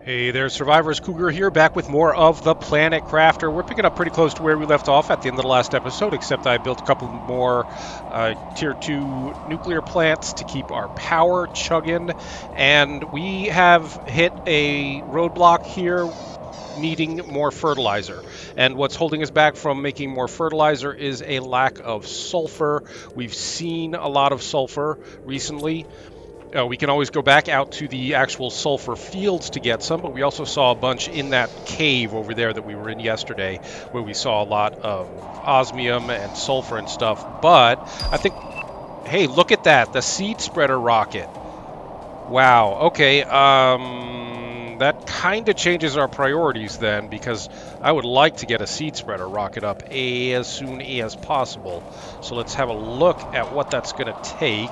Hey there, Survivors. Cougar here, back with more of the Planet Crafter. We're picking up pretty close to where we left off at the end of the last episode, except I built a couple more Tier 2 nuclear plants to keep our power chugging, and we have hit a roadblock here needing more fertilizer. And what's holding us back from making more fertilizer is a lack of sulfur. We've seen a lot of sulfur recently. We can always go back out to the actual sulfur fields to get some, but we also saw a bunch in that cave over there that we were in yesterday, where we saw a lot of osmium and sulfur and stuff. But I think, hey, look at that, the seed spreader rocket. Wow, okay, that kind of changes our priorities then, because I would like to get a seed spreader rocket up as soon as possible. So let's have a look at what that's going to take.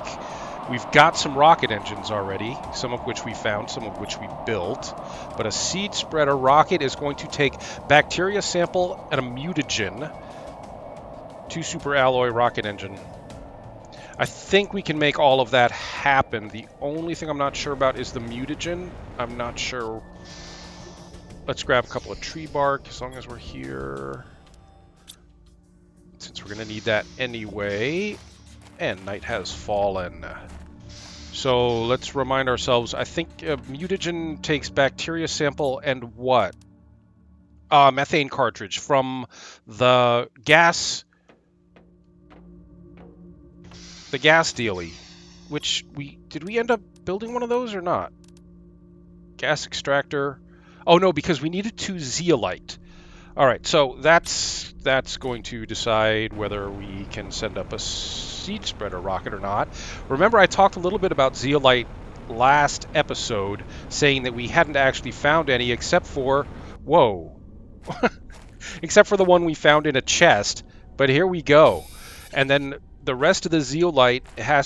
We've got some rocket engines already, some of which we found, some of which we built. But a seed spreader rocket is going to take bacteria sample and a mutagen. 2 super alloy rocket engine. I think we can make all of that happen. The only thing I'm not sure about is the mutagen. I'm not sure. Let's grab a couple of tree bark as long as we're here, since we're going to need that anyway. And night has fallen. So let's remind ourselves, I think mutagen takes bacteria sample and what? Methane cartridge from the gas dealie, which did we end up building one of those or not? Gas extractor. Oh no, because we needed 2 zeolite. All right, so that's going to decide whether we can send up a seed spreader rocket or not. Remember, I talked a little bit about zeolite last episode, saying that we hadn't actually found any except for, whoa, except for the one we found in a chest. But here we go. And then the rest of the zeolite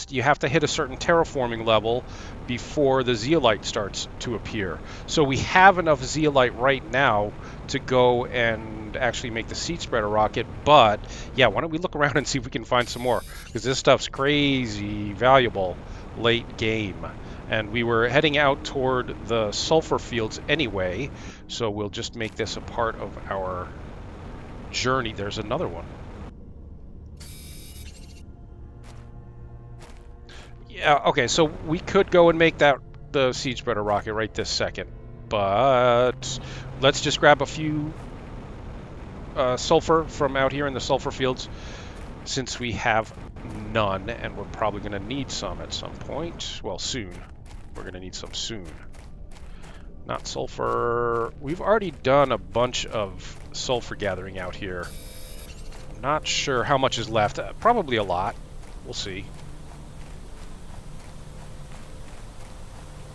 you have to hit a certain terraforming level before the zeolite starts to appear. So we have enough zeolite right now to go and actually make the seed spreader rocket. But yeah, why don't we look around and see if we can find some more, because this stuff's crazy valuable late game. And we were heading out toward the sulfur fields anyway, so we'll just make this a part of our journey. There's another one. Yeah, okay, so we could go and make the seed spreader rocket right this second, but let's just grab a few sulfur from out here in the sulfur fields, since we have none, and we're probably going to need some at some point. Well, soon. We're going to need some soon. Not sulfur. We've already done a bunch of sulfur gathering out here. I'm not sure how much is left. Probably a lot. We'll see.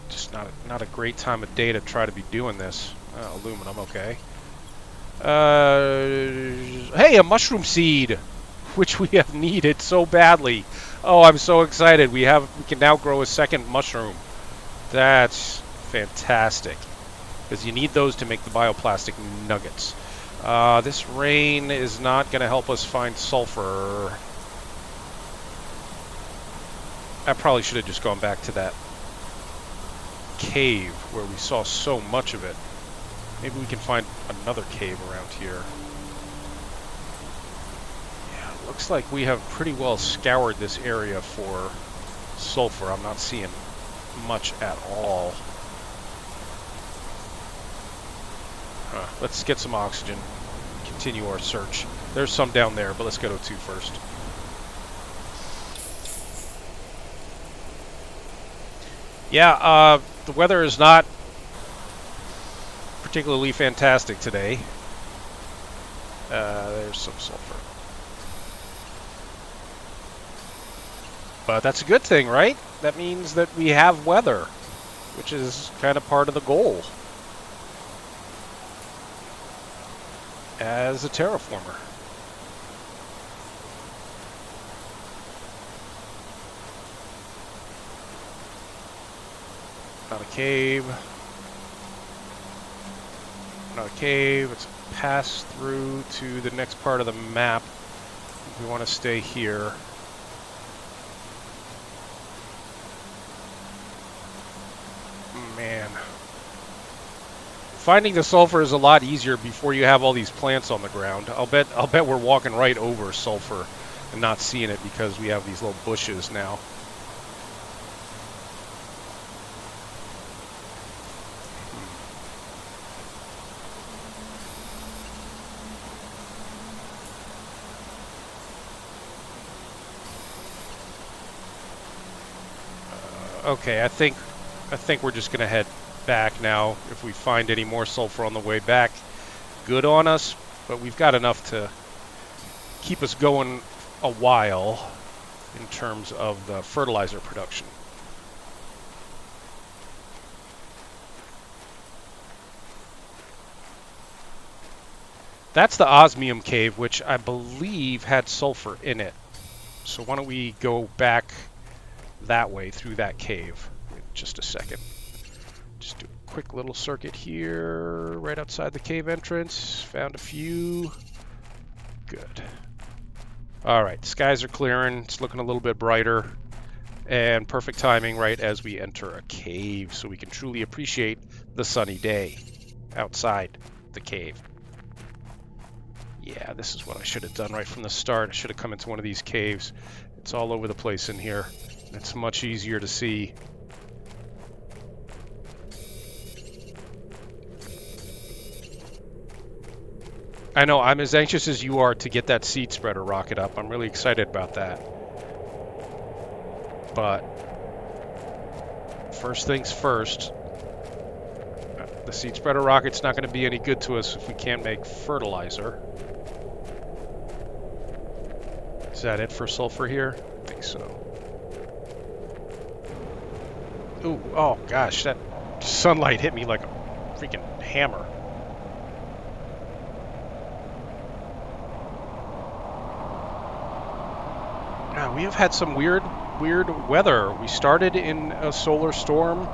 Just not a great time of day to try to be doing this. Aluminum, okay. Hey, a mushroom seed, which we have needed so badly. Oh, I'm so excited. We can now grow a second mushroom. That's fantastic, because you need those to make the bioplastic nuggets. This rain is not going to help us find sulfur. I probably should have just gone back to that cave where we saw so much of it. Maybe we can find another cave around here. Yeah, it looks like we have pretty well scoured this area for sulfur. I'm not seeing much at all. Let's get some oxygen. Continue our search. There's some down there, but let's go to 2 first. Yeah, the weather is not particularly fantastic today. There's some sulfur. But that's a good thing, right? That means that we have weather, which is kind of part of the goal as a terraformer. Not a cave. Not a cave. Let's pass through to the next part of the map. We want to stay here. Man. Finding the sulfur is a lot easier before you have all these plants on the ground. I'll bet we're walking right over sulfur and not seeing it because we have these little bushes now. Okay, I think we're just gonna head back now. If we find any more sulfur on the way back, good on us, but we've got enough to keep us going a while in terms of the fertilizer production. That's the osmium cave, which I believe had sulfur in it. So why don't we go back that way through that cave in just a second. Just do a quick little circuit here right outside the cave entrance. Found a few. Good. Alright, skies are clearing. It's looking a little bit brighter. And perfect timing right as we enter a cave so we can truly appreciate the sunny day outside the cave. Yeah, this is what I should have done right from the start. I should have come into one of these caves. It's all over the place in here. It's much easier to see. I know, I'm as anxious as you are to get that seed spreader rocket up. I'm really excited about that. But first things first, the seed spreader rocket's not going to be any good to us if we can't make fertilizer. Is that it for sulfur here? I think so. Ooh, oh gosh, that sunlight hit me like a freaking hammer. Now, we have had some weird weather. We started in a solar storm,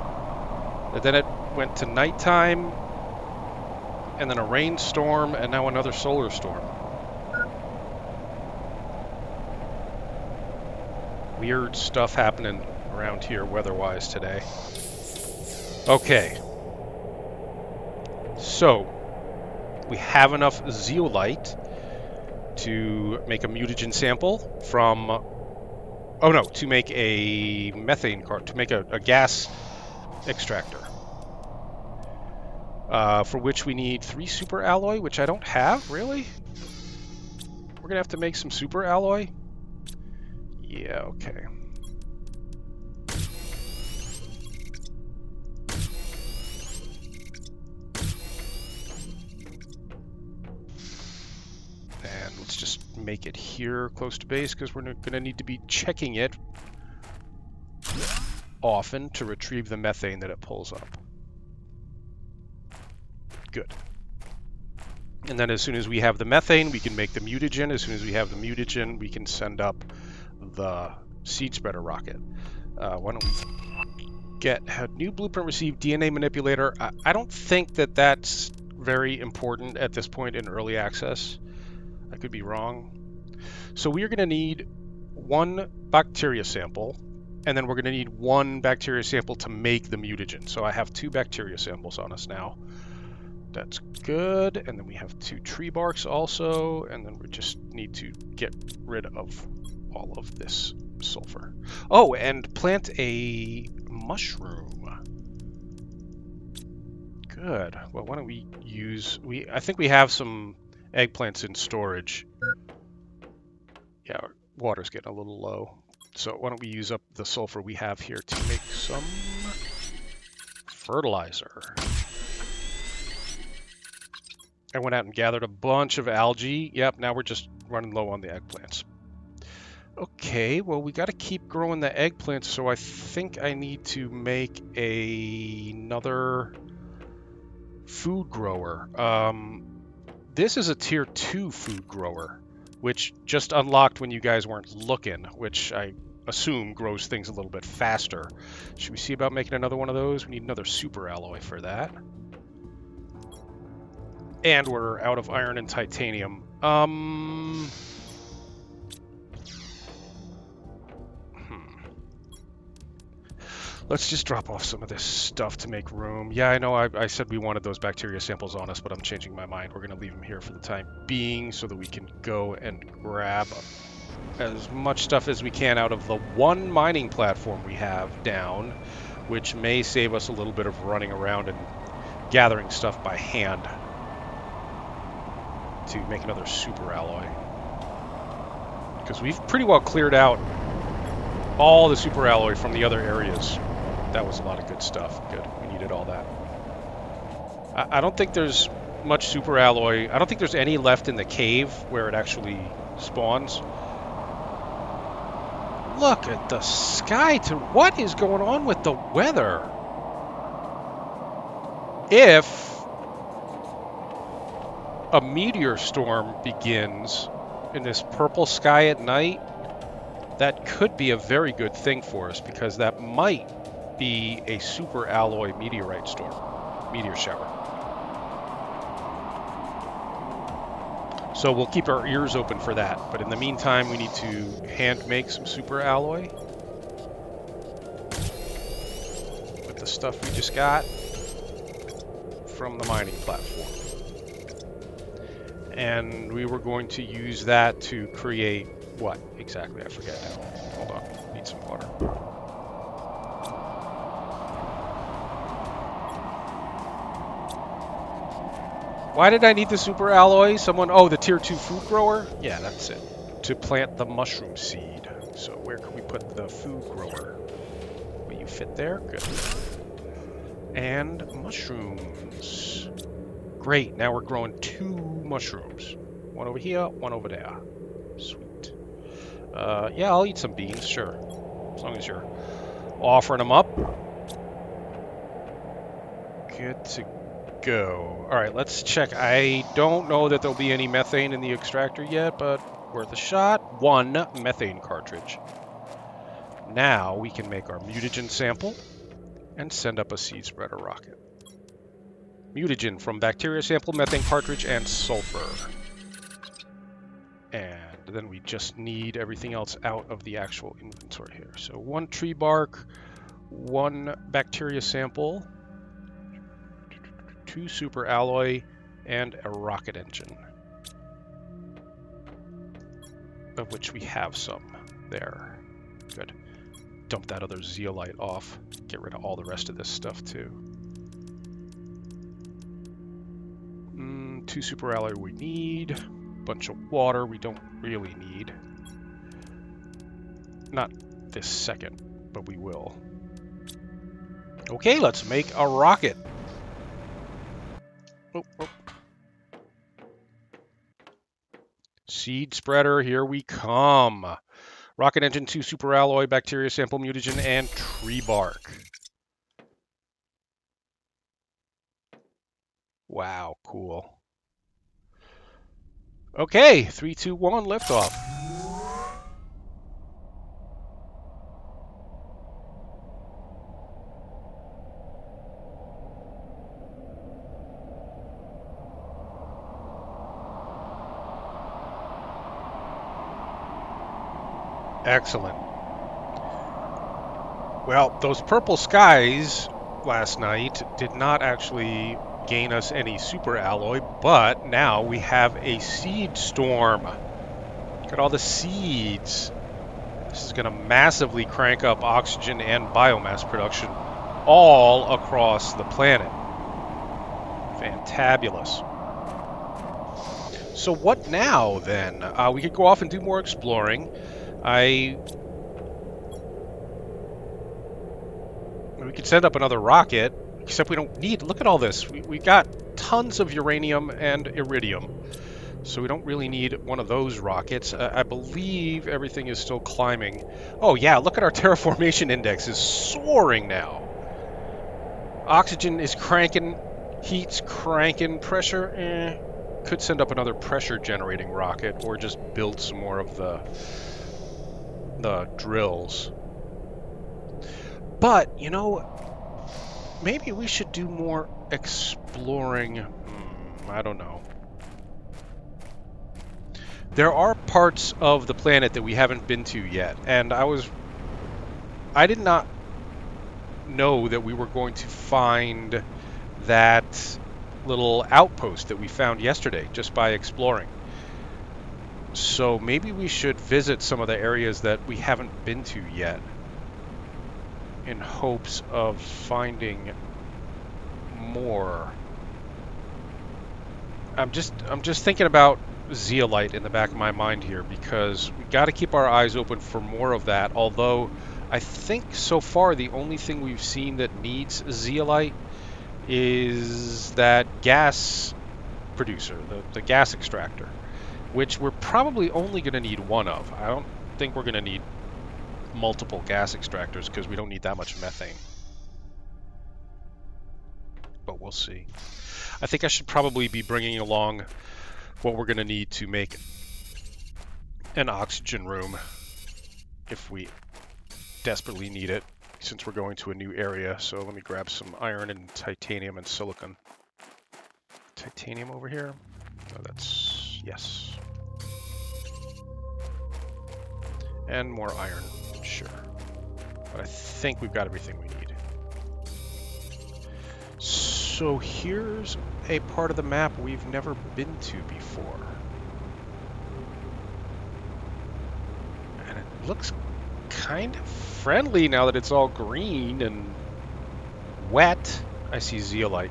and then it went to nighttime, and then a rainstorm, and now another solar storm. Weird stuff happening around here weather-wise today. Okay. So, we have enough zeolite to make a mutagen sample from... Oh no, to make a methane cart, to make a gas extractor. For which we need 3 super alloy, which I don't have, really? We're gonna have to make some super alloy? Yeah, okay. And let's just make it here close to base because we're going to need to be checking it often to retrieve the methane that it pulls up. Good. And then as soon as we have the methane, we can make the mutagen. As soon as we have the mutagen, we can send up the seed spreader rocket. Why don't we get a new blueprint received DNA manipulator? I don't think that that's very important at this point in early access. I could be wrong. So we are going to need 1 bacteria sample, and then we're going to need 1 bacteria sample to make the mutagen. So I have 2 bacteria samples on us now. That's good. And then we have 2 tree barks also, and then we just need to get rid of all of this sulfur. Oh, and plant a mushroom. Good. Well, why don't we use... I think we have some eggplants in storage. Yeah, our water's getting a little low. So why don't we use up the sulfur we have here to make some fertilizer. I went out and gathered a bunch of algae. Yep, now we're just running low on the eggplants. Okay, well, we got to keep growing the eggplants, so I think I need to make another food grower. This is a tier 2 food grower, which just unlocked when you guys weren't looking, which I assume grows things a little bit faster. Should we see about making another one of those? We need another super alloy for that. And we're out of iron and titanium. Let's just drop off some of this stuff to make room. Yeah, I know I said we wanted those bacteria samples on us, but I'm changing my mind. We're going to leave them here for the time being so that we can go and grab as much stuff as we can out of the one mining platform we have down, which may save us a little bit of running around and gathering stuff by hand to make another super alloy. Because we've pretty well cleared out all the super alloy from the other areas. That was a lot of good stuff. Good. We needed all that. I don't think there's much super alloy. I don't think there's any left in the cave where it actually spawns. Look at the sky. What is going on with the weather? If a meteor storm begins in this purple sky at night, that could be a very good thing for us, because that might be a super alloy meteorite storm, meteor shower. So we'll keep our ears open for that. But in the meantime, we need to hand make some super alloy with the stuff we just got from the mining platform. And we were going to use that to create what exactly? I forget now. Hold on. Need some water. Why did I need the super alloy? Oh, the tier 2 food grower? Yeah, that's it. To plant the mushroom seed. So where can we put the food grower? Will you fit there? Good. And mushrooms. Great, now we're growing 2 mushrooms. One over here, one over there. Sweet. Yeah, I'll eat some beans, sure. As long as you're offering them up. Good to go. Alright, let's check. I don't know that there'll be any methane in the extractor yet, but worth a shot. 1 methane cartridge. Now we can make our mutagen sample and send up a seed spreader rocket. Mutagen from bacteria sample, methane cartridge, and sulfur. And then we just need everything else out of the actual inventory here. So 1 tree bark, 1 bacteria sample, 2 super alloy, and a rocket engine. Of which we have some there. Good. Dump that other zeolite off. Get rid of all the rest of this stuff too. 2 super alloy we need. Bunch of water we don't really need. Not this second, but we will. Okay, let's make a rocket. Oh. Seed spreader, here we come. Rocket engine, 2 super alloy, bacteria sample, mutagen, and tree bark. Wow, cool. Okay, 3, 2, 1, liftoff. Excellent. Well, those purple skies last night did not actually gain us any super alloy, but now we have a seed storm. Look at all the seeds. This is going to massively crank up oxygen and biomass production all across the planet. Fantabulous. So what now, then? We could go off and do more exploring. We could send up another rocket, except we don't need... Look at all this. We got tons of uranium and iridium, so we don't really need one of those rockets. I believe everything is still climbing. Oh yeah, look at our terraformation index is soaring now. Oxygen is cranking, heat's cranking, pressure, Could send up another pressure generating rocket, or just build some more of the drills. But, you know, maybe we should do more exploring. I don't know. There are parts of the planet that we haven't been to yet, and I did not know that we were going to find that little outpost that we found yesterday just by exploring. So maybe we should visit some of the areas that we haven't been to yet in hopes of finding more. I'm just thinking about zeolite in the back of my mind here, because we got to keep our eyes open for more of that. Although I think so far the only thing we've seen that needs zeolite is that gas producer, the gas extractor, which we're probably only going to need one of. I don't think we're going to need multiple gas extractors because we don't need that much methane. But we'll see. I think I should probably be bringing along what we're going to need to make an oxygen room if we desperately need it, since we're going to a new area. So let me grab some iron and titanium and silicon. Titanium over here? Oh, that's... yes. And more iron, sure. But I think we've got everything we need. So here's a part of the map we've never been to before. And it looks kind of friendly now that it's all green and wet. I see zeolite.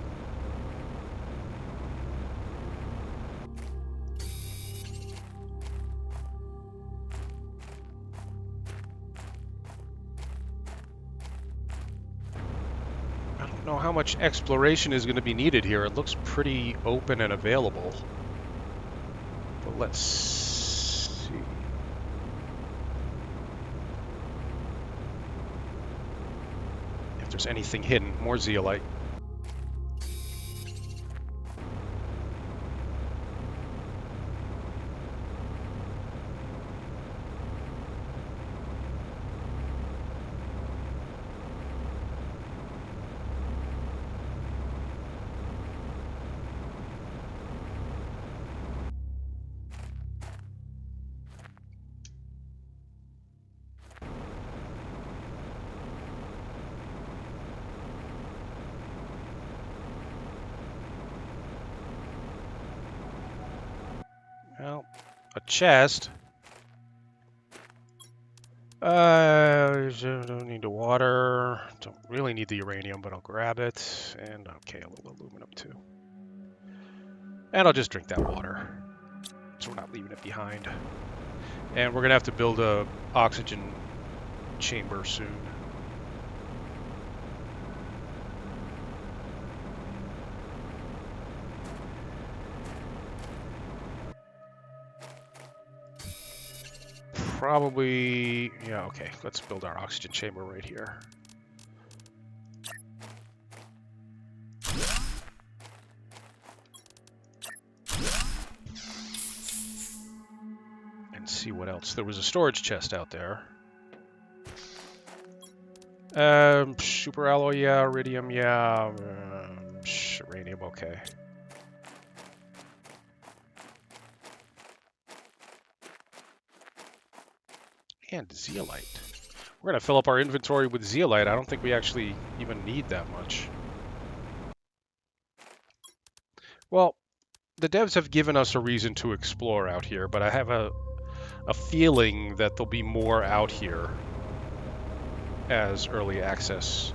I don't know how much exploration is going to be needed here. It looks pretty open and available. But let's see. If there's anything hidden. More zeolite. Well, a chest. Don't need the water. Don't really need the uranium, but I'll grab it. And okay, a little aluminum too. And I'll just drink that water, so we're not leaving it behind. And we're gonna have to build a oxygen chamber soon. Probably, yeah, okay. Let's build our oxygen chamber right here. And see what else. There was a storage chest out there. Super alloy, yeah. Iridium, yeah. Uranium, okay. And zeolite. We're going to fill up our inventory with zeolite. I don't think we actually even need that much. Well, the devs have given us a reason to explore out here, but I have a feeling that there'll be more out here as early access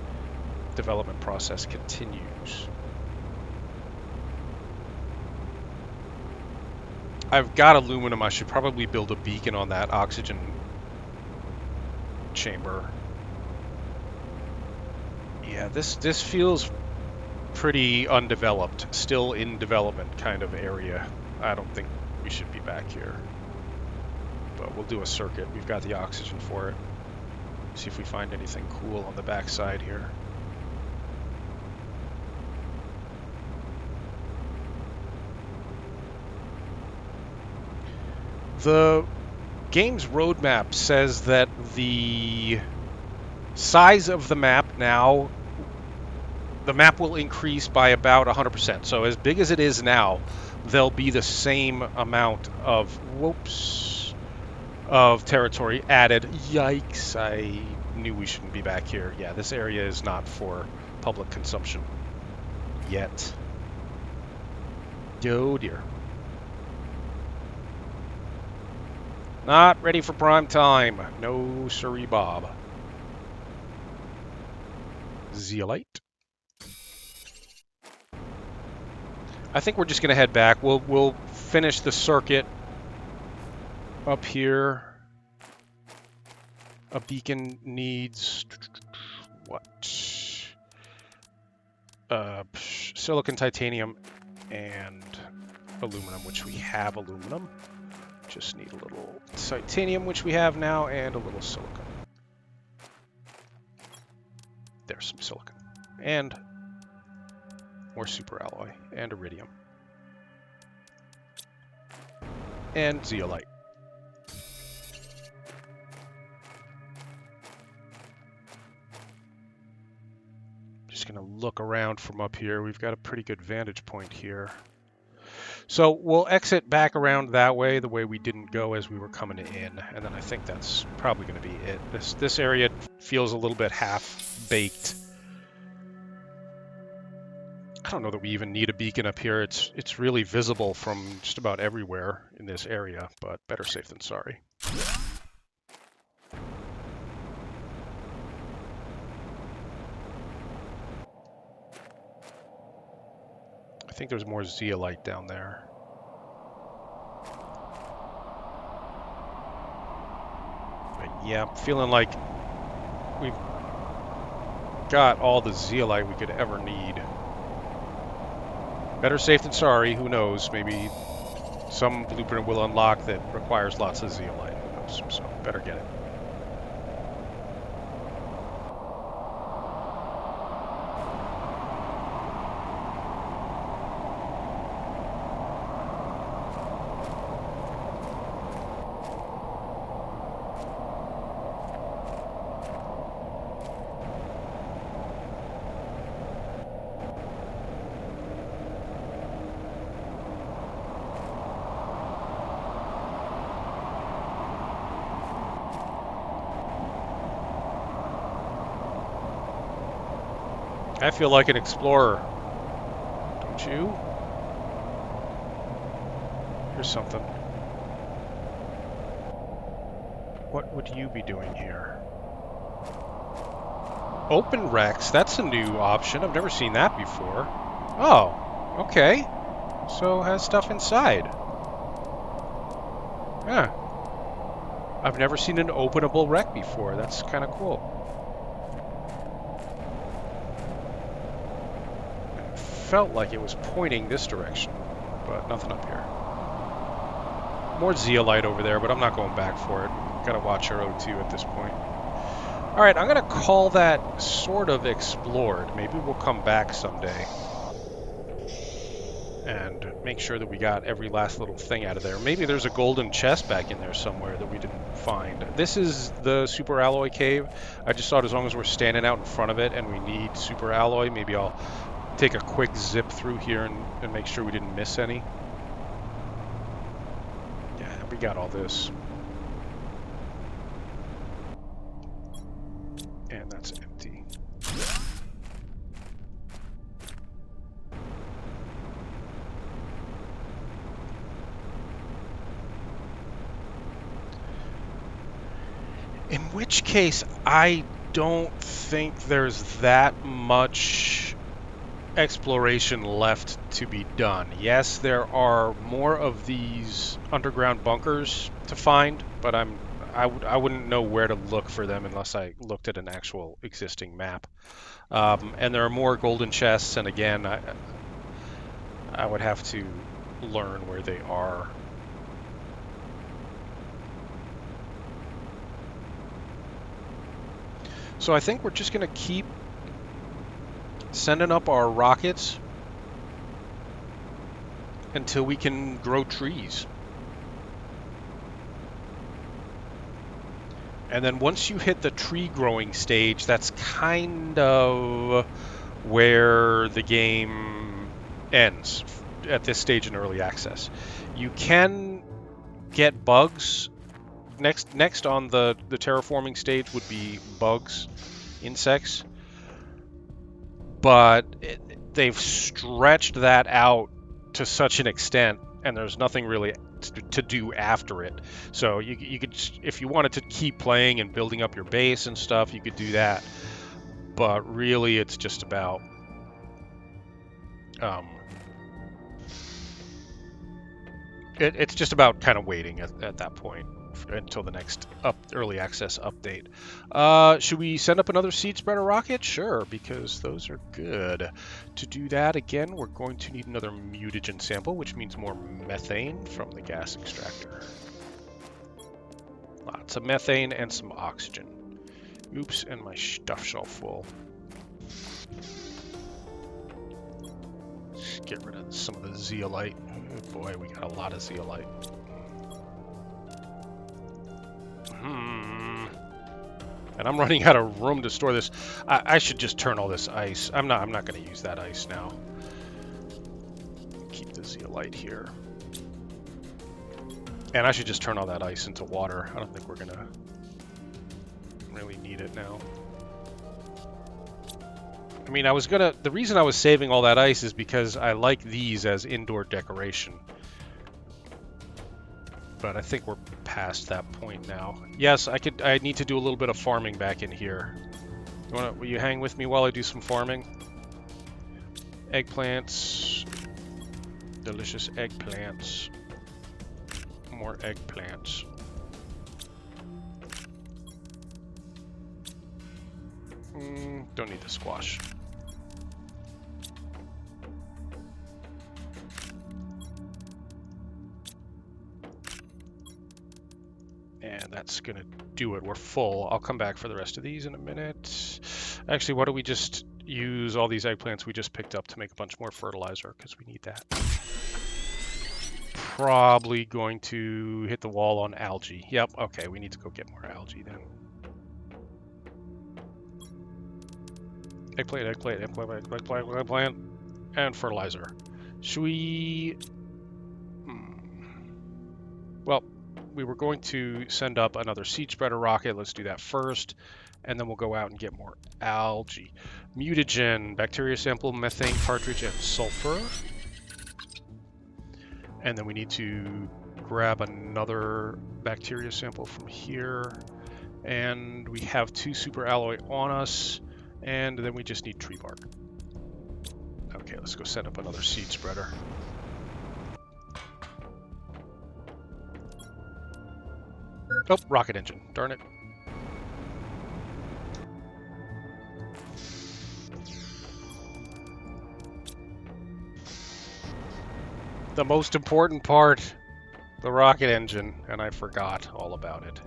development process continues. I've got aluminum. I should probably build a beacon on that oxygen chamber. Yeah, this feels pretty undeveloped, still in development kind of area. I don't think we should be back here. But we'll do a circuit. We've got the oxygen for it. See if we find anything cool on the back side here. The game's roadmap says that the size of the map now, the map will increase by about 100%. So as big as it is now, there'll be the same amount of, of territory added. Yikes, I knew we shouldn't be back here. Yeah, this area is not for public consumption yet. Oh dear. Not ready for prime time. No siree, Bob. Zeolite. I think we're just gonna head back. We'll finish the circuit up here. A beacon needs what? Silicon, titanium, and aluminum, which we have aluminum. Just need a little titanium, which we have now, and a little silicon. There's some silicon. And more super alloy, and iridium. And zeolite. Just gonna look around from up here. We've got a pretty good vantage point here. So we'll exit back around that way, the way we didn't go as we were coming in, and then I think that's probably going to be it. This area feels a little bit half-baked. I don't know that we even need a beacon up here. It's really visible from just about everywhere in this area, but better safe than sorry. I think there's more zeolite down there. But yeah, I'm feeling like we've got all the zeolite we could ever need. Better safe than sorry, who knows? Maybe some blueprint will unlock that requires lots of zeolite, who knows? So better get it. I feel like an explorer, don't you? Here's something. What would you be doing here? Open Rex, that's a new option. I've never seen that before. Oh, okay. So it has stuff inside. Yeah. I've never seen an openable wreck before. That's kind of cool. Felt like it was pointing this direction, but nothing up here. More zeolite over there, but I'm not going back for it. Gotta watch our O2 at this point. Alright, I'm gonna call that sort of explored. Maybe we'll come back someday and make sure that we got every last little thing out of there. Maybe there's a golden chest back in there somewhere that we didn't find. This is the super alloy cave. I just thought as long as we're standing out in front of it and we need super alloy, maybe I'll take a quick zip through here and make sure we didn't miss any. Yeah, we got all this. And that's empty. In which case, I don't think there's that much exploration left to be done. Yes, there are more of these underground bunkers to find, but I wouldn't know where to look for them unless I looked at an actual existing map. And there are more golden chests, and again, I would have to learn where they are. So I think we're just going to keep sending up our rockets until we can grow trees. And then once you hit the tree growing stage, that's kind of where the game ends at this stage in early access. You can get bugs next on the terraforming stage would be bugs, insects, but they've stretched that out to such an extent, and there's nothing really to do after it. So you could, if you wanted to keep playing and building up your base and stuff, you could do that. But really, it's just about it's just about kind of waiting at that point until the next early access update. Should we send up another seed spreader rocket? Sure, because those are good. To do that, again, we're going to need another mutagen sample, which means more methane from the gas extractor. Lots of methane and some oxygen. Oops, and my stuff shelf full. Let's get rid of some of the zeolite. Oh boy, we got a lot of zeolite. And I'm running out of room to store this. I should just turn all this ice. I'm not going to use that ice now. Keep the zeolite here. And I should just turn all that ice into water. I don't think we're going to really need it now. I mean, the reason I was saving all that ice is because I like these as indoor decoration. But I think we're past that point now. Yes, I need to do a little bit of farming back in here. Will you hang with me while I do some farming? Eggplants. Delicious eggplants. More eggplants. Don't need the squash. And that's gonna do it. We're full. I'll come back for the rest of these in a minute. Actually, why don't we just use all these eggplants we just picked up to make a bunch more fertilizer, because we need that. Probably going to hit the wall on algae. Yep, okay, we need to go get more algae then. Eggplant, and fertilizer. Should we... Well, we were going to send up another seed spreader rocket. Let's do that first, and then we'll go out and get more algae. Mutagen, bacteria sample, methane cartridge, and sulfur. And then we need to grab another bacteria sample from here. And we have 2 super alloy on us. And then we just need tree bark. Okay, let's go set up another seed spreader. Oh, rocket engine. Darn it. The most important part, the rocket engine, and I forgot all about it.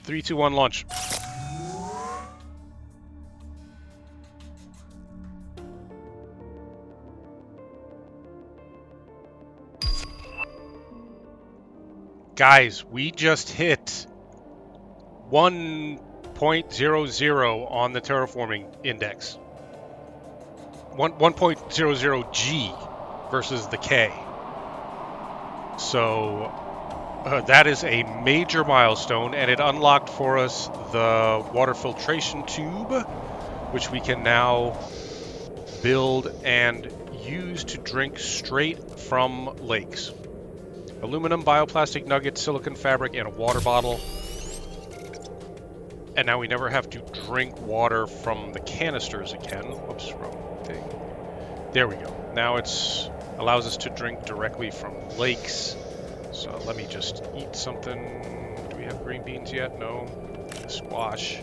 Three, two, one, launch. Guys, we just hit 1.00 on the terraforming index. 1.00 G versus the K. So that is a major milestone, and it unlocked for us the water filtration tube, which we can now build and use to drink straight from lakes. Aluminum, bioplastic nuggets, silicon fabric, and a water bottle. And now we never have to drink water from the canisters again. Whoops, wrong thing. There we go. Now it's allows us to drink directly from lakes. So let me just eat something. Do we have green beans yet? No. Squash.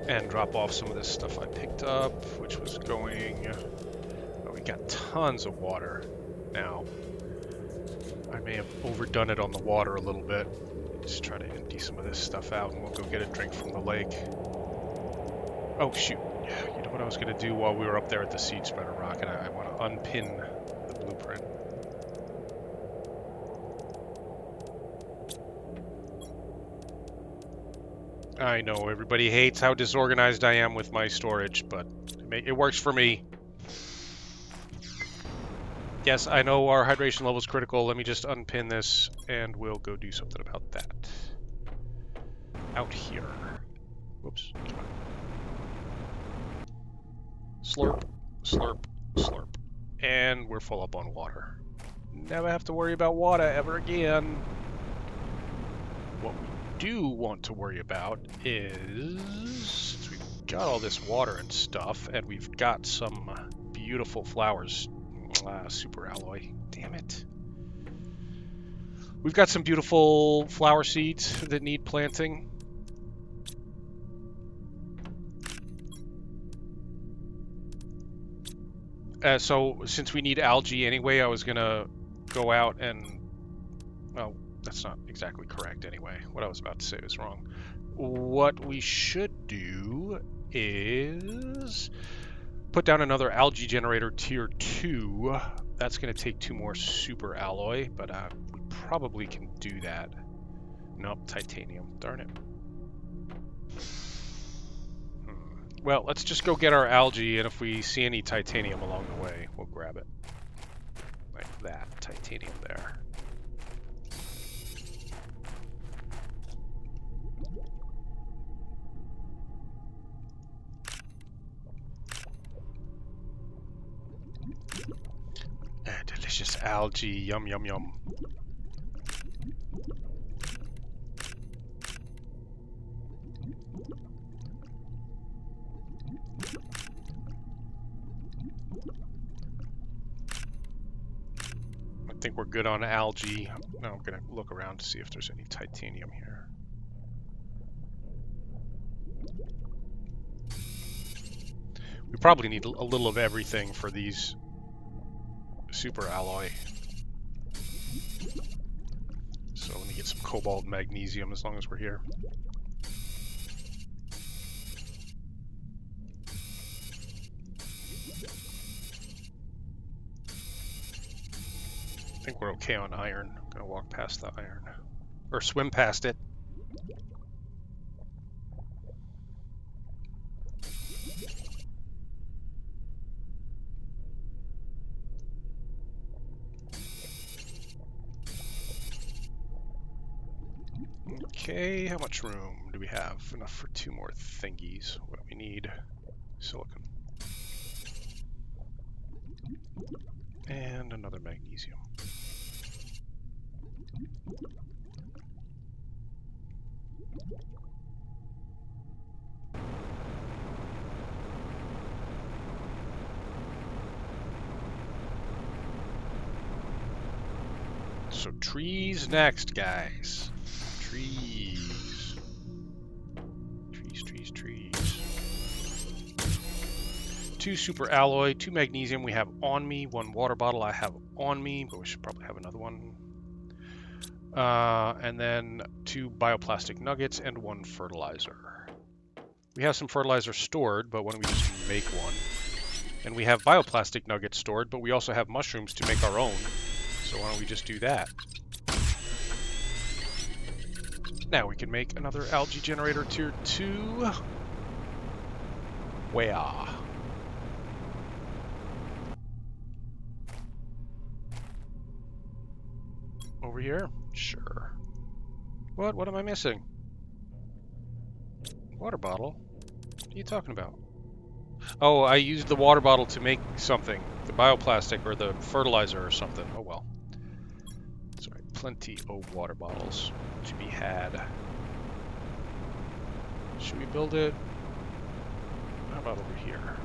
And drop off some of this stuff I picked up, which was going... Oh, we got tons of water now. I may have overdone it on the water a little bit. Just try to empty some of this stuff out, and we'll go get a drink from the lake. Oh, shoot. You know what I was going to do while we were up there at the seed spreader rocket? I want to unpin the blueprint. I know everybody hates how disorganized I am with my storage, but It works for me. Yes, I know our hydration level is critical. Let me just unpin this, and we'll go do something about that. Out here. Whoops. Come on. Slurp, slurp, slurp. And we're full up on water. Never have to worry about water ever again. What we do want to worry about is, since we've got all this water and stuff, and we've got some beautiful flowers. Super alloy. Damn it. We've got some beautiful flower seeds that need planting. So since we need algae anyway, I was gonna go out and, well, that's not exactly correct anyway. What I was about to say was wrong. What we should do is put down another algae generator tier 2. That's gonna take 2 more super alloy, but we probably can do that. Nope, titanium, darn it. Well, let's just go get our algae, and if we see any titanium along the way, we'll grab it. Like that, titanium there. Delicious algae, yum yum yum. I think we're good on algae. Now I'm gonna look around to see if there's any titanium here. We probably need a little of everything for these super alloy. So let me get some cobalt and magnesium as long as we're here. I think we're okay on iron. I'm gonna walk past the iron. Or swim past it. Okay, how much room do we have? Enough for 2 more thingies. What do we need? Silicon. And another magnesium. So trees next, guys. Trees. Trees, trees, trees. 2 super alloy, 2 magnesium we have on me, 1 water bottle I have on me, but we should probably have another one. And then 2 bioplastic nuggets and 1 fertilizer. We have some fertilizer stored, but why don't we just make one? And we have bioplastic nuggets stored, but we also have mushrooms to make our own. So why don't we just do that? Now we can make another algae generator tier 2. Where? Over here? Sure. What am I missing? Water bottle? What are you talking about? Oh, I used the water bottle to make something. The bioplastic or the fertilizer or something. Oh well. That's right. Plenty of water bottles to be had. Should we build it? How about over here?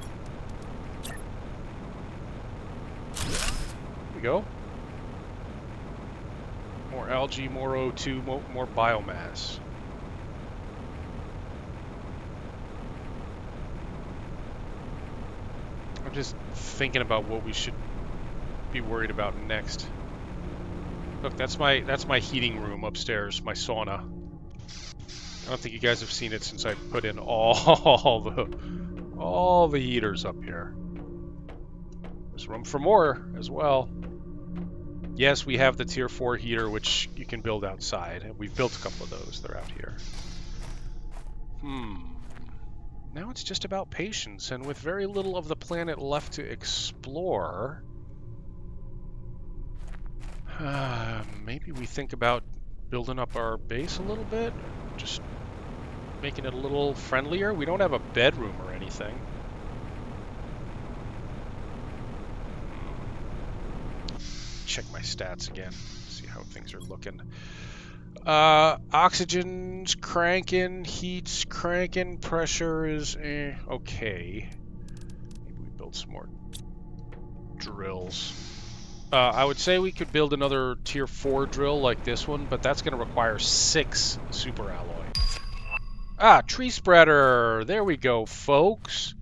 Here we go. More algae, more O2, more biomass. I'm just thinking about what we should be worried about next. Look, that's my heating room upstairs, my sauna. I don't think you guys have seen it since I put in all the heaters up here. There's room for more as well. Yes, we have the tier 4 heater, which you can build outside. And we've built a couple of those. They're out here. Now it's just about patience, and with very little of the planet left to explore, maybe we think about building up our base a little bit, just making it a little friendlier. We don't have a bedroom or anything. Check my stats again, see how things are looking. Oxygen's cranking, heat's cranking, pressure is okay. Maybe we build some more drills. I would say we could build another tier 4 drill like this one, but that's going to require 6 super alloy. Ah, tree spreader! There we go, folks.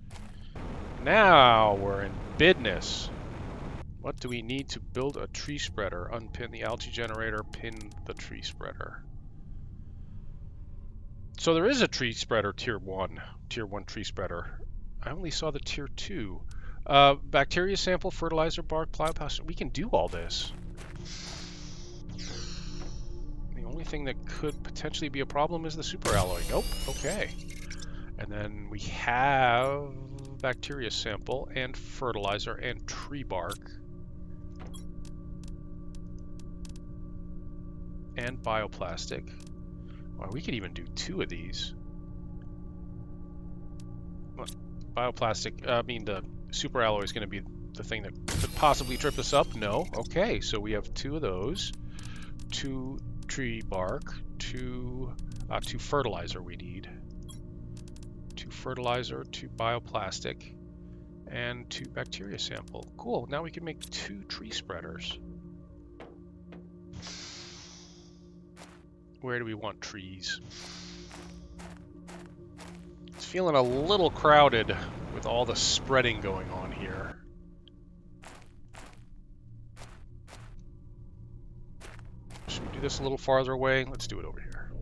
Now we're in business. What do we need to build a tree spreader? Unpin the algae generator, pin the tree spreader. So there is a tree spreader tier 1 tree spreader. I only saw the tier 2. Bacteria sample, fertilizer, bark, plyopass. We can do all this. The only thing that could potentially be a problem is the super alloy. Nope. Okay. And then we have bacteria sample and fertilizer and tree bark. And bioplastic. Well, we could even do 2 of these. Bioplastic, the super alloy is going to be the thing that could possibly trip us up. No. Okay, so we have 2 of those. 2 tree bark. 2 fertilizer we need. 2 fertilizer, 2 bioplastic, and 2 bacteria sample. Cool, now we can make 2 tree spreaders. Where do we want trees? It's feeling a little crowded with all the spreading going on here. Should we do this a little farther away? Let's do it over here.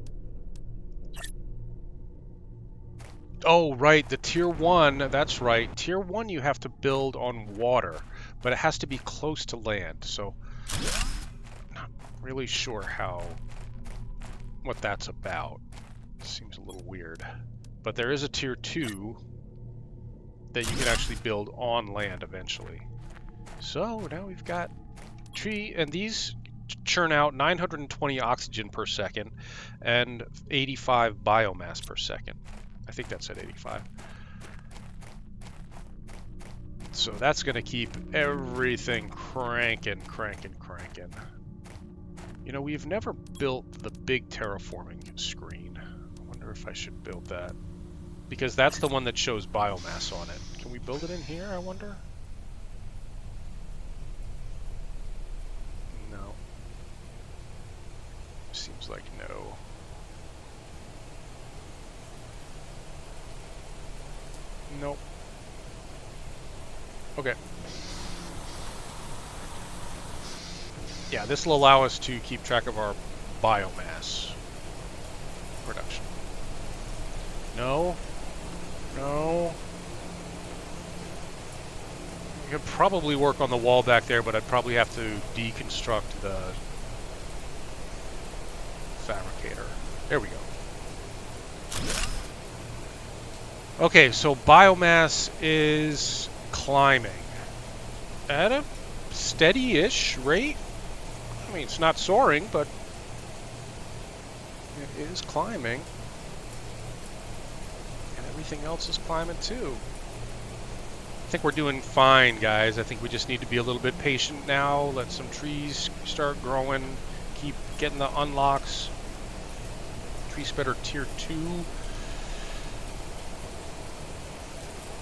Oh, right, the tier 1, that's right. Tier 1 you have to build on water, but it has to be close to land, so not really sure what that's about. Seems a little weird. But there is a tier 2 that you can actually build on land eventually. So now we've got tree, and these churn out 920 oxygen per second and 85 biomass per second. I think that's at 85. So that's going to keep everything cranking. You know, we've never built the big terraforming screen. I wonder if I should build that. Because that's the one that shows biomass on it. Can we build it in here, I wonder? No. Seems like no. Nope. Okay. Yeah, this will allow us to keep track of our biomass production. No. No. We could probably work on the wall back there, but I'd probably have to deconstruct the fabricator. There we go. Okay, so biomass is climbing at a steady-ish rate. I mean, it's not soaring, but it is climbing. And everything else is climbing too. I think we're doing fine, guys. I think we just need to be a little bit patient now. Let some trees start growing. Keep getting the unlocks. Tree spreader tier 2.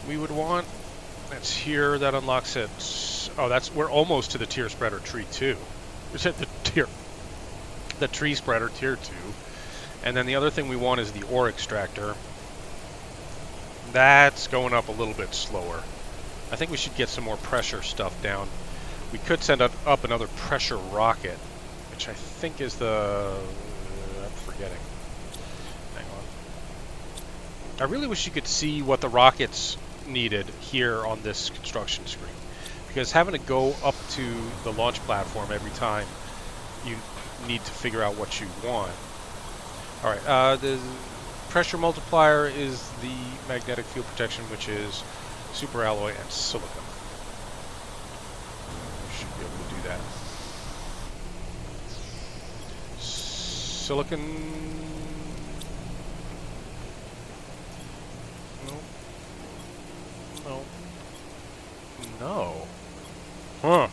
We would want. That's here. That unlocks it. Oh, we're almost to the tier spreader tree 2. Is it the tree spreader tier 2? And then the other thing we want is the ore extractor. That's going up a little bit slower. I think we should get some more pressure stuff down. We could send up another pressure rocket, which I think is I'm forgetting. Hang on. I really wish you could see what the rockets needed here on this construction screen, because having to go up to the launch platform every time, you need to figure out what you want. All right, the pressure multiplier is the magnetic field protection, which is super alloy and silicon. Should be able to do that. Silicon. No. No. Huh.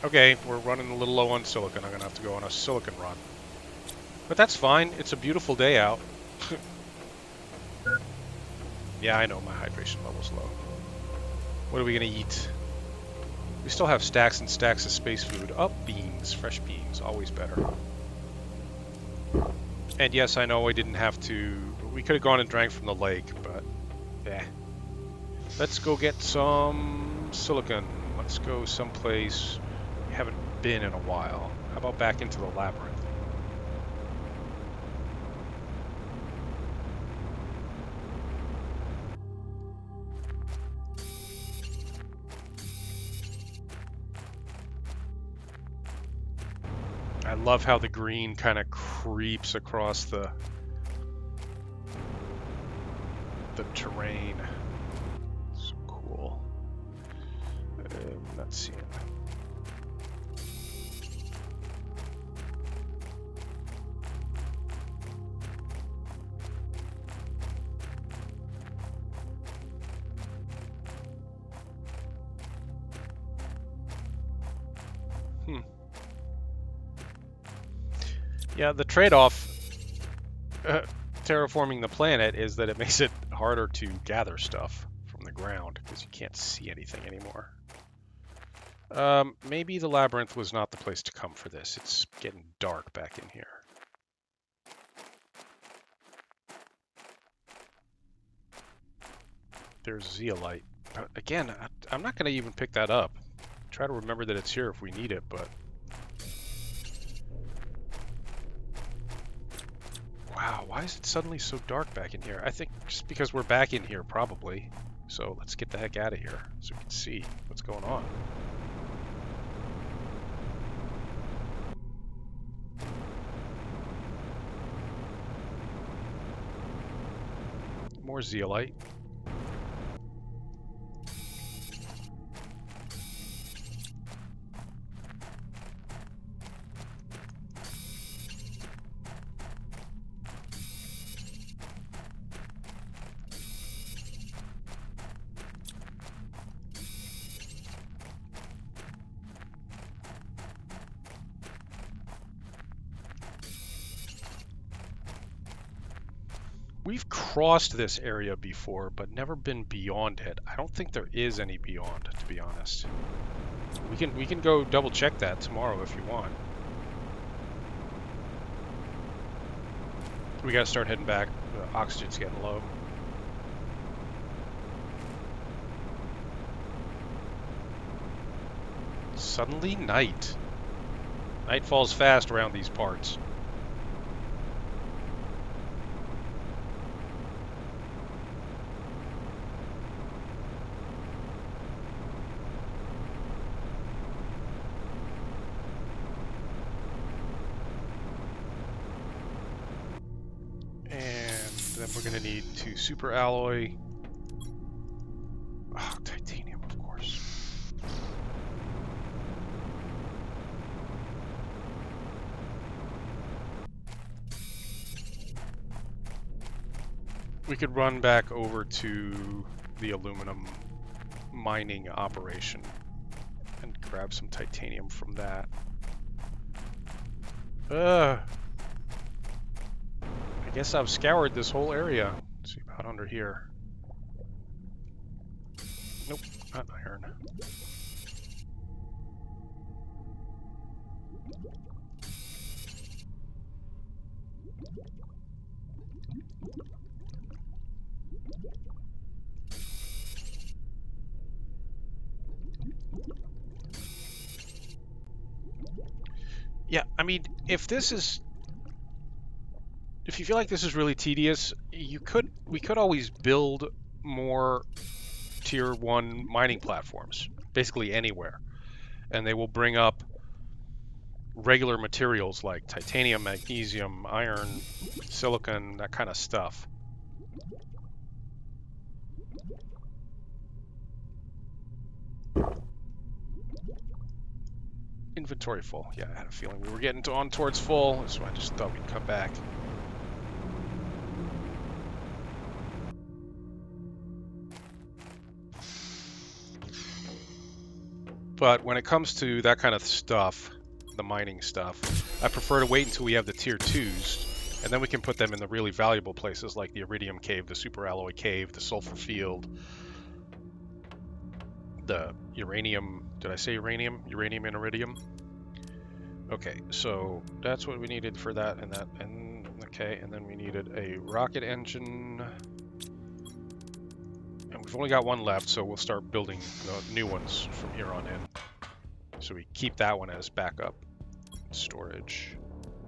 Okay, we're running a little low on silicon. I'm gonna have to go on a silicon run. But that's fine. It's a beautiful day out. Yeah, I know my hydration level's low. What are we gonna eat? We still have stacks and stacks of space food. Oh, beans. Fresh beans. Always better. And yes, I know I didn't have to... We could have gone and drank from the lake, but... yeah. Let's go get some silicon. Let's go someplace we haven't been in a while. How about back into the labyrinth? I love how the green kind of creeps across the terrain. So cool. Not seeing. Yeah, the trade-off terraforming the planet is that it makes it harder to gather stuff from the ground because you can't see anything anymore. Maybe the labyrinth was not the place to come for this. It's getting dark back in here. There's zeolite. Again, I'm not going to even pick that up. Try to remember that it's here if we need it, but... Wow, why is it suddenly so dark back in here? I think just because we're back in here, probably. So let's get the heck out of here so we can see what's going on. More zeolite. We've crossed this area before, but never been beyond it. I don't think there is any beyond, to be honest. We can go double check that tomorrow if you want. We gotta start heading back. The oxygen's getting low. Suddenly night. Night falls fast around these parts. We're going to need 2 super alloy. Oh, titanium, of course. We could run back over to the aluminum mining operation and grab some titanium from that. I guess I've scoured this whole area. Let's see about under here. Nope, not iron. Yeah, I mean, if you feel like this is really tedious, we could always build more tier 1 mining platforms, basically anywhere. And they will bring up regular materials like titanium, magnesium, iron, silicon, that kind of stuff. Inventory full. Yeah, I had a feeling we were getting on towards full, so I just thought we'd come back. But when it comes to that kind of stuff, the mining stuff, I prefer to wait until we have the tier 2s, and then we can put them in the really valuable places like the iridium cave, the super alloy cave, the sulfur field, the uranium. Did I say uranium? Uranium and iridium? Okay, so that's what we needed for that and that. And okay, and then we needed a rocket engine. And we've only got one left, so we'll start building the new ones from here on in. So we keep that one as backup. Storage.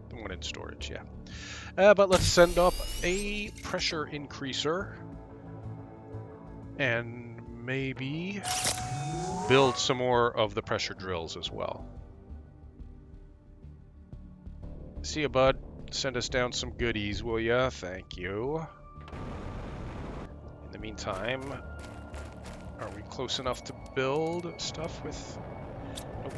The one in storage, yeah. But let's send up a pressure increaser. And maybe build some more of the pressure drills as well. See ya, bud. Send us down some goodies, will ya? Thank you. In the meantime, are we close enough to build stuff with... Nope.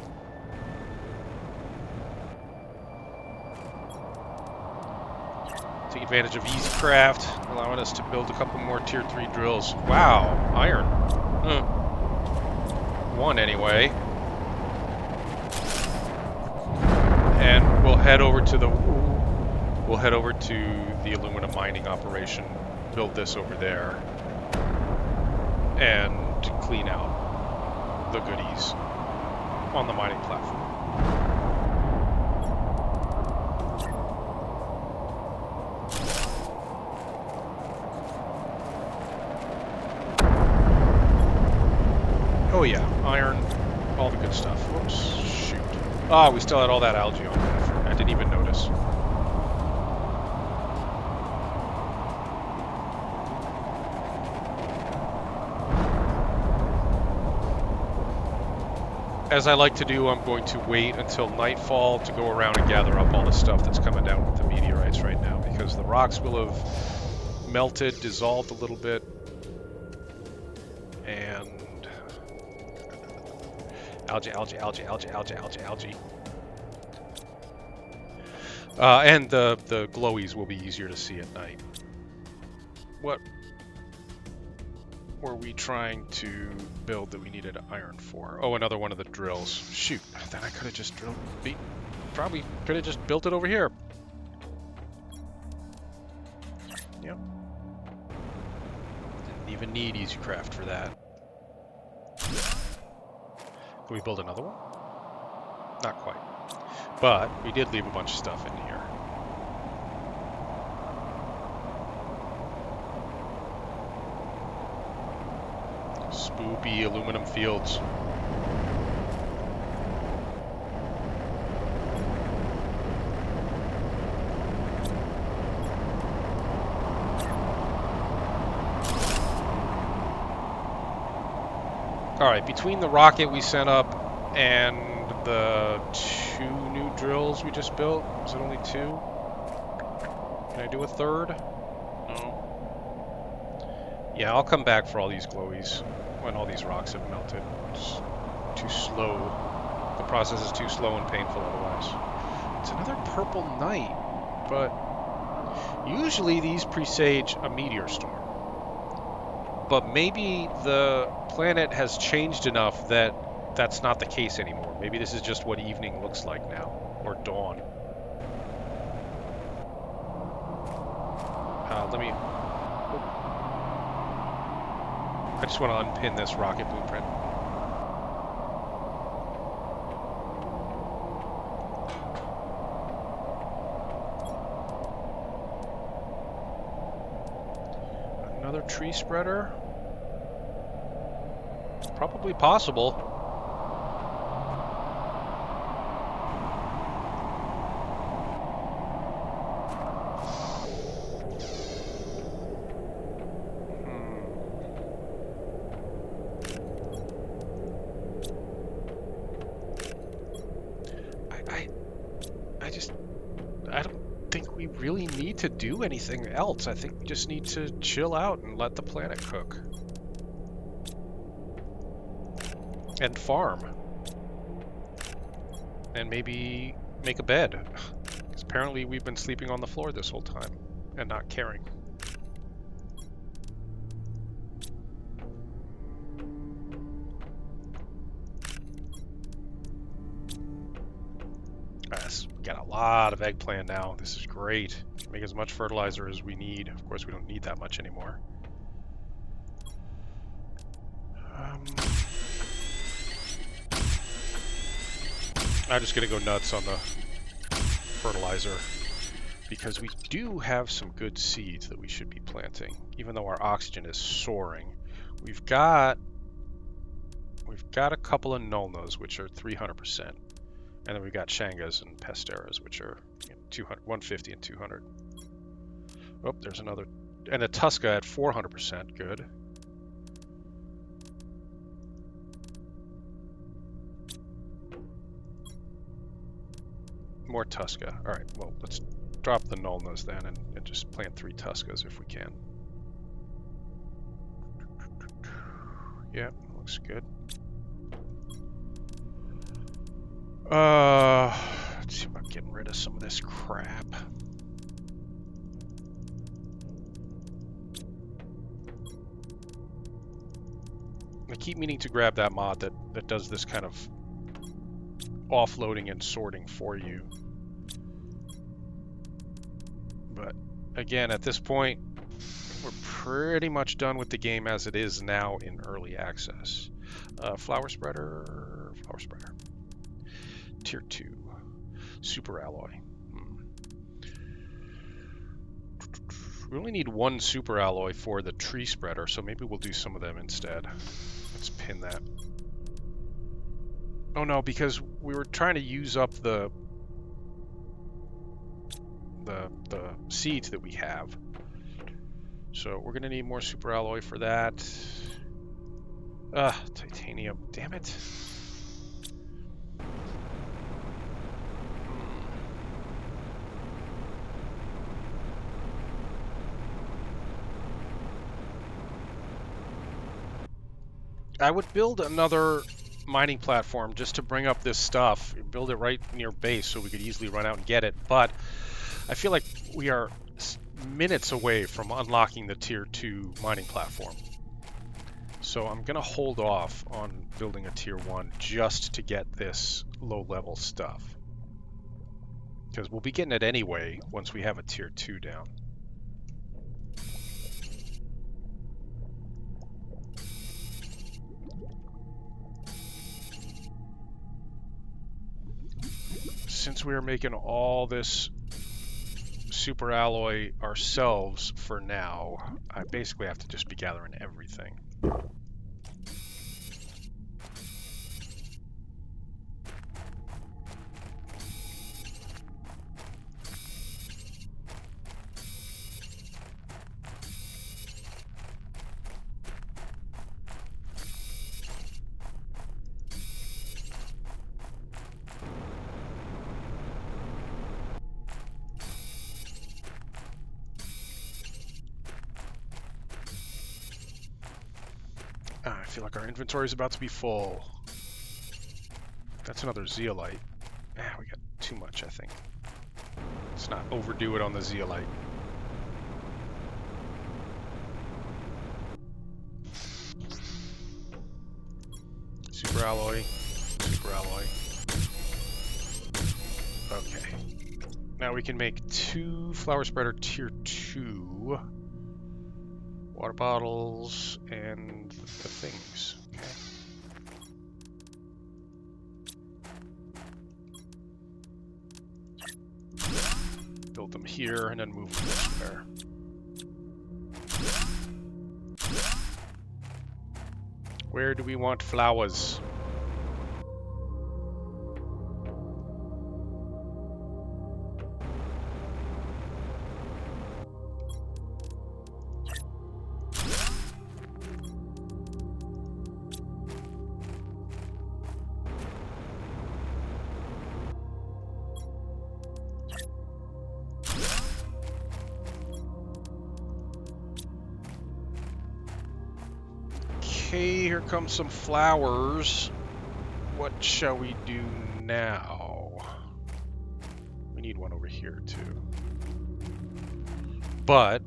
Take advantage of easy craft, allowing us to build a couple more tier 3 drills. Wow, iron. One anyway. And we'll head over to the aluminum mining operation, build this over there, and clean out the goodies on the mining platform. Oh yeah, iron, all the good stuff. Whoops, shoot. Ah, we still had all that algae on there. I didn't even notice. As I like to do, I'm going to wait until nightfall to go around and gather up all the stuff that's coming down with the meteorites right now, because the rocks will have melted, dissolved a little bit, and algae. And the glowies will be easier to see at night. What were we trying to build that we needed iron for? Oh, another one of the drills. Shoot, then I could have just probably could have just built it over here. Yep. Didn't even need EasyCraft for that. Can we build another one? Not quite. But we did leave a bunch of stuff in here. Spoopy aluminum fields. Alright, between the rocket we sent up and the 2 new drills we just built, was it only 2? Can I do a third? No. Yeah, I'll come back for all these glowies when all these rocks have melted. It's too slow. The process is too slow and painful otherwise. It's another purple night, but usually these presage a meteor storm. But maybe the planet has changed enough that that's not the case anymore. Maybe this is just what evening looks like now, or dawn. Let me... I just want to unpin this rocket blueprint. Another tree spreader? Probably possible. we really need to do anything else. I think we just need to chill out and let the planet cook. And farm. And maybe make a bed. Because apparently we've been sleeping on the floor this whole time and not caring. Yes, we got a lot of eggplant now. This is great. Make as much fertilizer as we need. Of course, we don't need that much anymore. I'm just going to go nuts on the fertilizer because we do have some good seeds that we should be planting, even though our oxygen is soaring. We've got a couple of Nulnas, which are 300%. And then we've got Shangas and Pesteras, which are 200, 150 and 200. Oh, there's another. And a Tusca at 400%. Good. More Tusca. All right, well, let's drop the Nulnas then and just plant 3 Tuscas if we can. Yeah, looks good. Let's see about getting rid of some of this crap. I keep meaning to grab that mod that does this kind of offloading and sorting for you. But again, at this point, we're pretty much done with the game as it is now in early access. Flower spreader. Tier 2. Super alloy. We only need 1 super alloy for the tree spreader, so maybe we'll do some of them instead. Let's pin that. Oh no, because we were trying to use up the seeds that we have. So we're gonna need more super alloy for that. Titanium, damn it. I would build another mining platform just to bring up this stuff, build it right near base so we could easily run out and get it, but I feel like we are minutes away from unlocking the tier 2 mining platform. So I'm gonna hold off on building a tier 1 just to get this low level stuff. Because we'll be getting it anyway once we have a tier 2 down. Since we are making all this super alloy ourselves for now, I basically have to just be gathering everything. I feel like our inventory is about to be full. That's another zeolite. We got too much, I think. Let's not overdo it on the zeolite. Super alloy. Super alloy. Okay. Now we can make 2 flower spreader tier 2 water bottles and the things. Okay. Build them here and then move them elsewhere. Where do we want flowers? Okay, here comes some flowers. What shall we do now? We need one over here too. But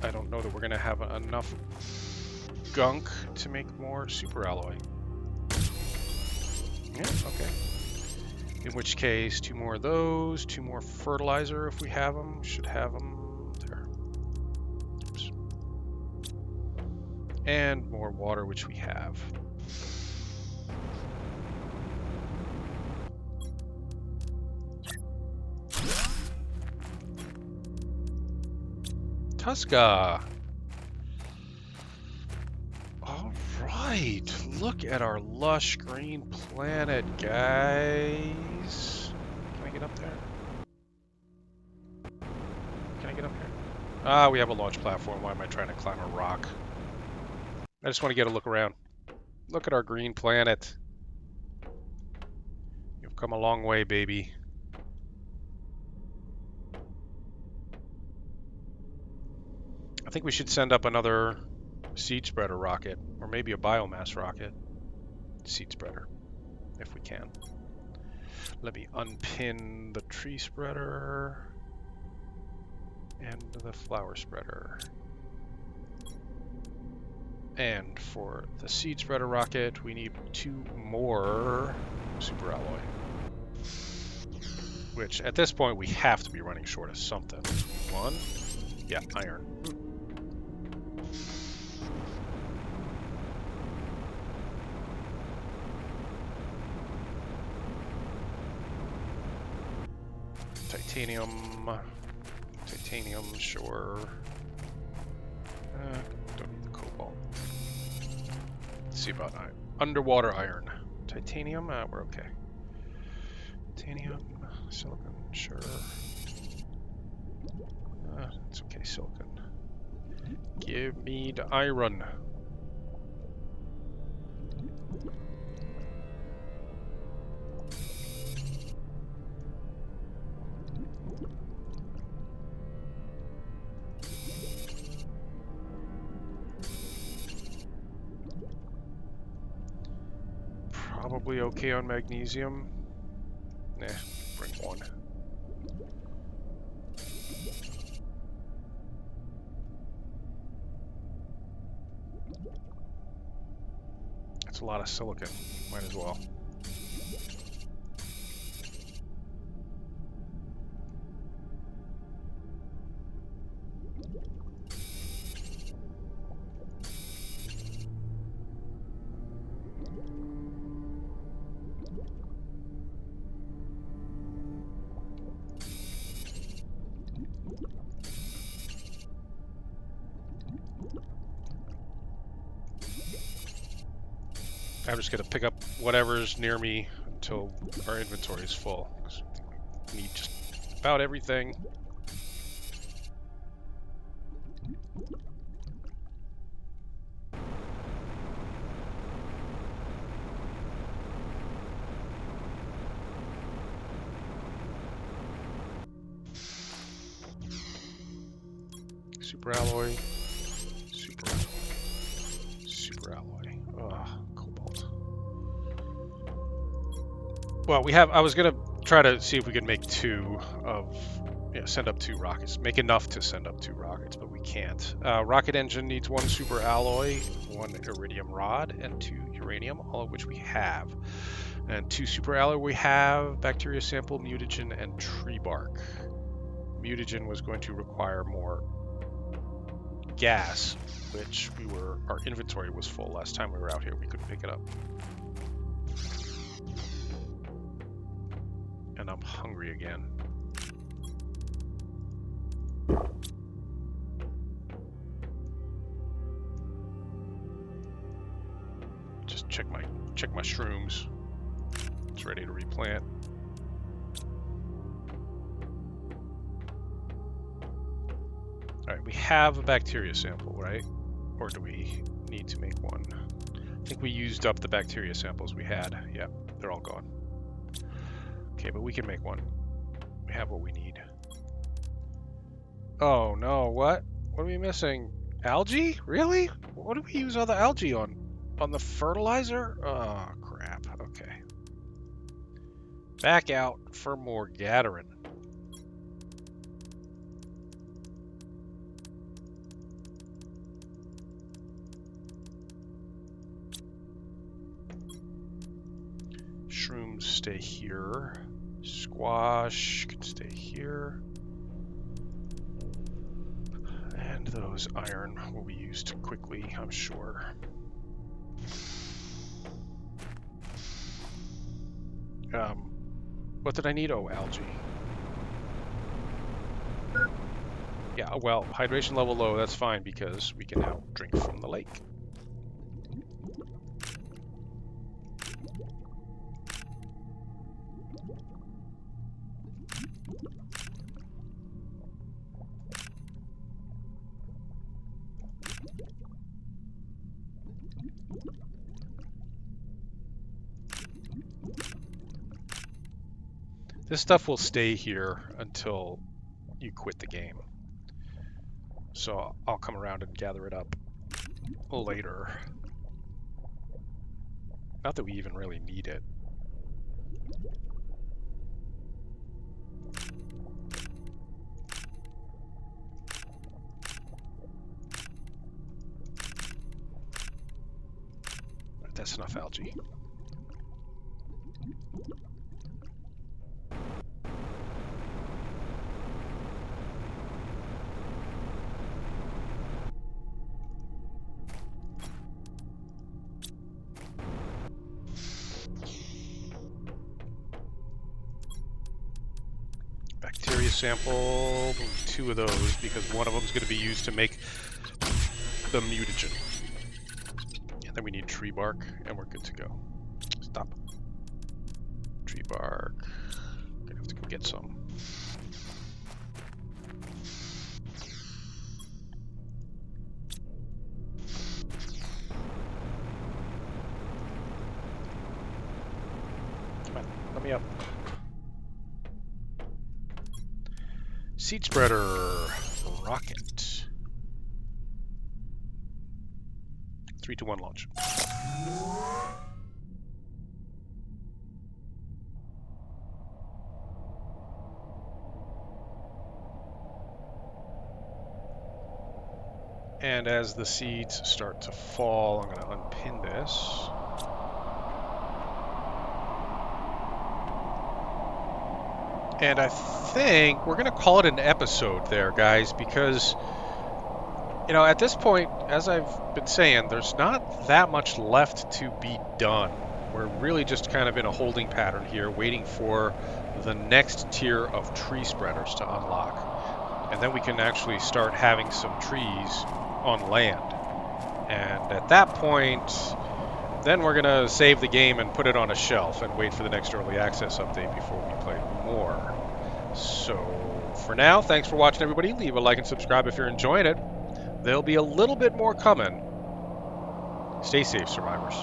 I don't know that we're gonna have enough gunk to make more super alloy. Yeah, okay. In which case, 2 more of those, 2 more fertilizer if we have them. Should have them there. Oops. And more water, which we have. Tuska! Alright, look at our lush green planet, guys. Can I get up there? Can I get up here? Ah, we have a launch platform. Why am I trying to climb a rock? I just want to get a look around. Look at our green planet. You've come a long way, baby. I think we should send up another seed spreader rocket, or maybe a biomass rocket. Seed spreader, if we can. Let me unpin the tree spreader and the flower spreader. And for the seed spreader rocket, we need 2 more super alloy. Which, at this point, we have to be running short of something. 1, yeah, iron. Titanium, sure. Don't need the cobalt. Let's see about iron. Underwater iron. Titanium, we're okay. Titanium, silicon, sure. It's okay, silicon. Give me the iron. Probably okay on magnesium. Nah, bring 1. That's a lot of silicon. Might as well. I'm just going to pick up whatever's near me until our inventory is full. We need just about everything. Super alloy. Super alloy. Super alloy. Ugh, cobalt. Well, we have. I was gonna try to see if we could make 2 of. Yeah, send up 2 rockets. Make enough to send up 2 rockets, but we can't. Rocket engine needs 1 super alloy, 1 iridium rod, and 2 uranium, all of which we have. And 2 super alloy we have: bacteria sample, mutagen, and tree bark. Mutagen was going to require more gas, which our inventory was full last time we were out here. We couldn't pick it up. And I'm hungry again. Just check my shrooms. It's ready to replant. Alright, we have a bacteria sample, right? Or do we need to make 1? I think we used up the bacteria samples we had. Yeah, they're all gone. Okay, but we can make 1. We have what we need. Oh no, what? What are we missing? Algae? Really? What do we use all the algae on? on the fertilizer? Oh, crap. Okay. Back out for more gathering. Shrooms stay here. Squash can stay here. And those iron will be used quickly, I'm sure. What did I need? Oh, algae. Yeah, well, hydration level low, that's fine because we can now drink from the lake. This stuff will stay here until you quit the game. So I'll come around and gather it up later. Not that we even really need it. That's enough algae. Bacteria sample, 2 of those because one of them is going to be used to make the mutagen. And then we need tree bark, and we're good to go. Stop. Tree bark. Gonna have to go get some. Come on, let me up. Seed spreader rocket. 3, 2, 1, launch. And as the seeds start to fall, I'm going to unpin this. And I think we're going to call it an episode there, guys, because, you know, at this point, as I've been saying, there's not that much left to be done. We're really just kind of in a holding pattern here, waiting for the next tier of tree spreaders to unlock. And then we can actually start having some trees on land. And at that point, then we're going to save the game and put it on a shelf and wait for the next early access update before we play more. So, for now, thanks for watching, everybody. Leave a like and subscribe if you're enjoying it. There'll be a little bit more coming. Stay safe, survivors.